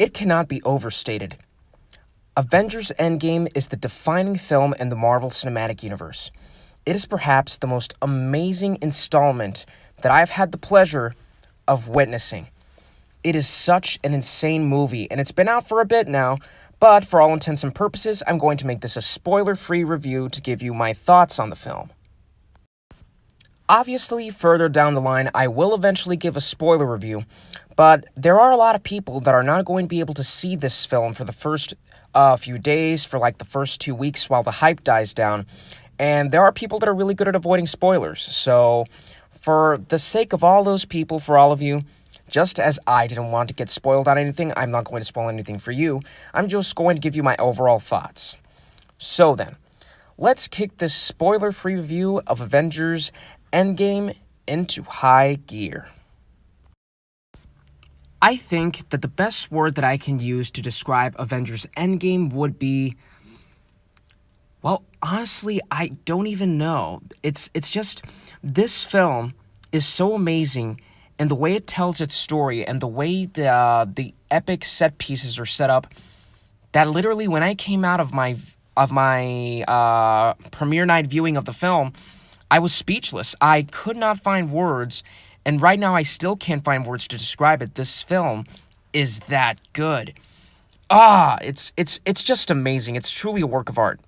It cannot be overstated. Avengers Endgame is the defining film in the Marvel Cinematic Universe. It is perhaps the most amazing installment that I've had the pleasure of witnessing. It is such an insane movie, and it's been out for a bit now, but for all intents and purposes, I'm going to make this a spoiler-free review to give you my thoughts on the film. Obviously, further down the line, I will eventually give a spoiler review, but there are a lot of people that are not going to be able to see this film for the first few days, for like the first 2 weeks while the hype dies down, and there are people that are really good at avoiding spoilers, so for the sake of all those people, for all of you, just as I didn't want to get spoiled on anything, I'm not going to spoil anything for you, I'm just going to give you my overall thoughts. So then, let's kick this spoiler-free review of Avengers Endgame into high gear. I think that the best word that I can use to describe Avengers Endgame would be, well, honestly, I don't even know. It's just, this film is so amazing, and the way it tells its story, and the way the epic set pieces are set up, that literally when I came out of my premiere night viewing of the film, I was speechless. I could not find words, and right now I still can't find words to describe it. This film is that good. It's just amazing. It's truly a work of art.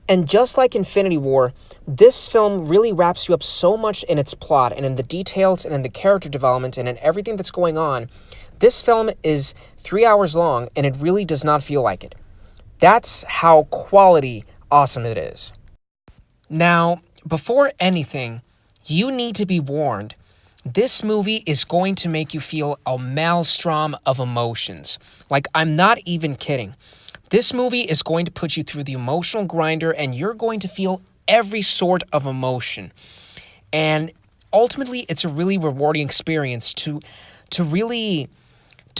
And just like Infinity War, this film really wraps you up so much in its plot and in the details and in the character development and in everything that's going on. This film is 3 hours long, and it really does not feel like it. That's how quality awesome it is. Now, before anything, you need to be warned. This movie is going to make you feel a maelstrom of emotions. Like, I'm not even kidding. This movie is going to put you through the emotional grinder, and you're going to feel every sort of emotion. And ultimately, it's a really rewarding experience to really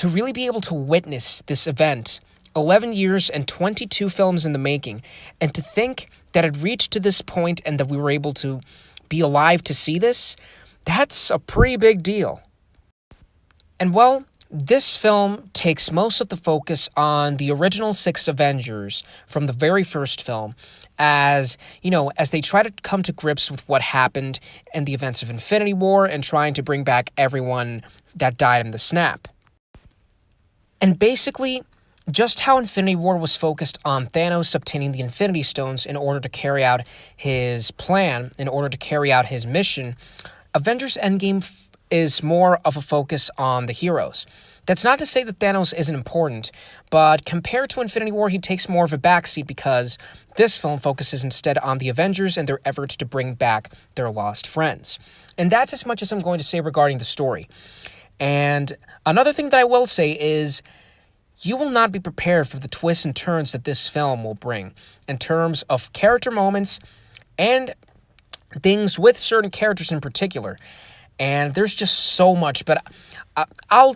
be able to witness this event. 11 years and 22 films in the making, and to think that it reached to this point and that we were able to be alive to see this, that's a pretty big deal. And well, this film takes most of the focus on the original 6 Avengers from the very first film, as they try to come to grips with what happened in the events of Infinity War and trying to bring back everyone that died in the snap. And basically, just how Infinity War was focused on Thanos obtaining the Infinity Stones in order to carry out his plan, in order to carry out his mission, Avengers Endgame is more of a focus on the heroes. That's not to say that Thanos isn't important, but compared to Infinity War, he takes more of a backseat because this film focuses instead on the Avengers and their efforts to bring back their lost friends. And that's as much as I'm going to say regarding the story. And another thing that I will say is, you will not be prepared for the twists and turns that this film will bring in terms of character moments and things with certain characters in particular. And there's just so much, but I'll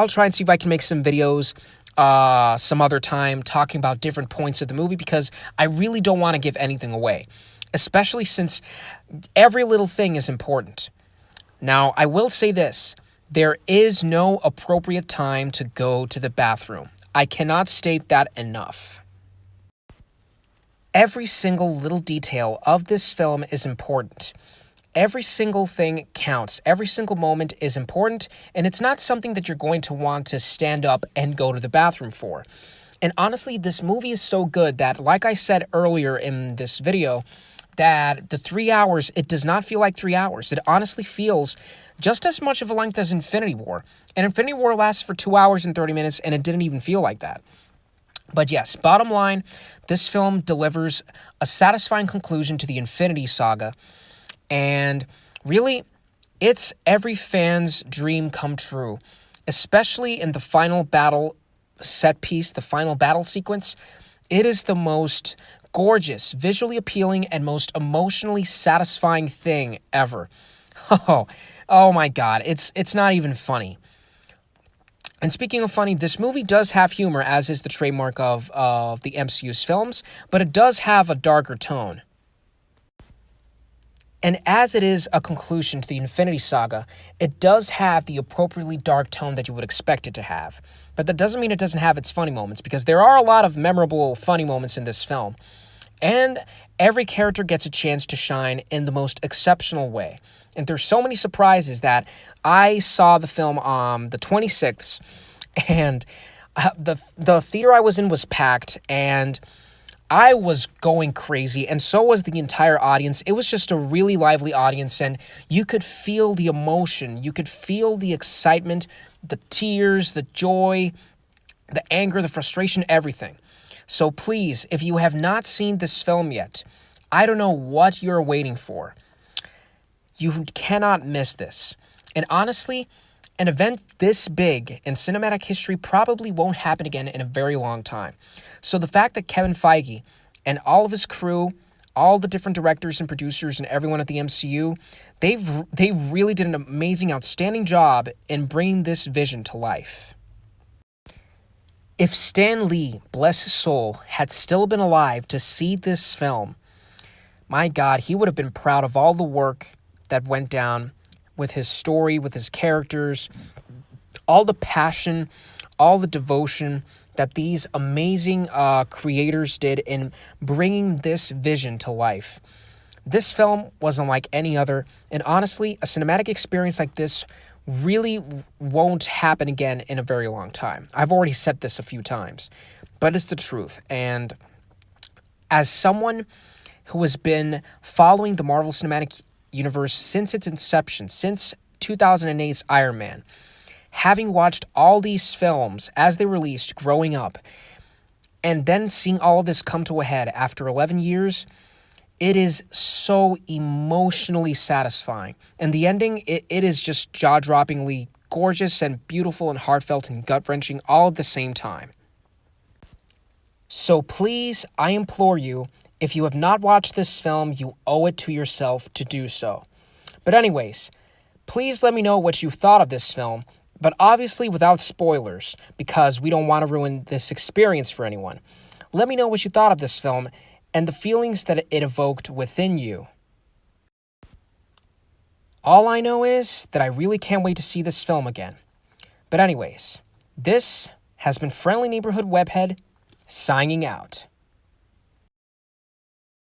try and see if I can make some videos some other time talking about different points of the movie, because I really don't want to give anything away, especially since every little thing is important. Now, I will say this. There is no appropriate time to go to the bathroom. I cannot state that enough. Every single little detail of this film is important. Every single thing counts. Every single moment is important, and it's not something that you're going to want to stand up and go to the bathroom for. And honestly, this movie is so good that, like I said earlier in this video, that the 3 hours, it does not feel like 3 hours. It honestly feels just as much of a length as Infinity War. And Infinity War lasts for 2 hours and 30 minutes, and it didn't even feel like that. But yes, bottom line, this film delivers a satisfying conclusion to the Infinity Saga. And really, it's every fan's dream come true, especially in the final battle set piece, the final battle sequence. It is the most gorgeous, visually appealing, and most emotionally satisfying thing ever. Oh my God, it's not even funny. And speaking of funny, this movie does have humor, as is the trademark of the MCU's films, but it does have a darker tone. And as it is a conclusion to the Infinity Saga, it does have the appropriately dark tone that you would expect it to have. But that doesn't mean it doesn't have its funny moments, because there are a lot of memorable funny moments in this film. And every character gets a chance to shine in the most exceptional way. And there's so many surprises that I saw the film on the 26th, and the theater I was in was packed, and I was going crazy, and so was the entire audience. It was just a really lively audience, and you could feel the emotion. You could feel the excitement, the tears, the joy, the anger, the frustration, everything. So please, if you have not seen this film yet, I don't know what you're waiting for. You cannot miss this. And honestly, an event this big in cinematic history probably won't happen again in a very long time. So the fact that Kevin Feige and all of his crew, all the different directors and producers and everyone at the MCU, they really did an amazing, outstanding job in bringing this vision to life. If Stan Lee, bless his soul, had still been alive to see this film, my God, he would have been proud of all the work that went down with his story, with his characters, all the passion, all the devotion that these amazing creators did in bringing this vision to life. This film was unlike any other, and honestly, a cinematic experience like this really won't happen again in a very long time. I've already said this a few times, but it's the truth. And as someone who has been following the Marvel Cinematic Universe since its inception, since 2008's Iron Man, having watched all these films as they released growing up, and then seeing all of this come to a head after 11 years, it is so emotionally satisfying. And the ending, it is just jaw-droppingly gorgeous and beautiful and heartfelt and gut-wrenching all at the same time. So please, I implore you, if you have not watched this film, you owe it to yourself to do so. But anyways, please let me know what you thought of this film, but obviously without spoilers, because we don't want to ruin this experience for anyone. Let me know what you thought of this film and the feelings that it evoked within you. All I know is that I really can't wait to see this film again. But anyways, this has been Friendly Neighborhood Webhead, signing out.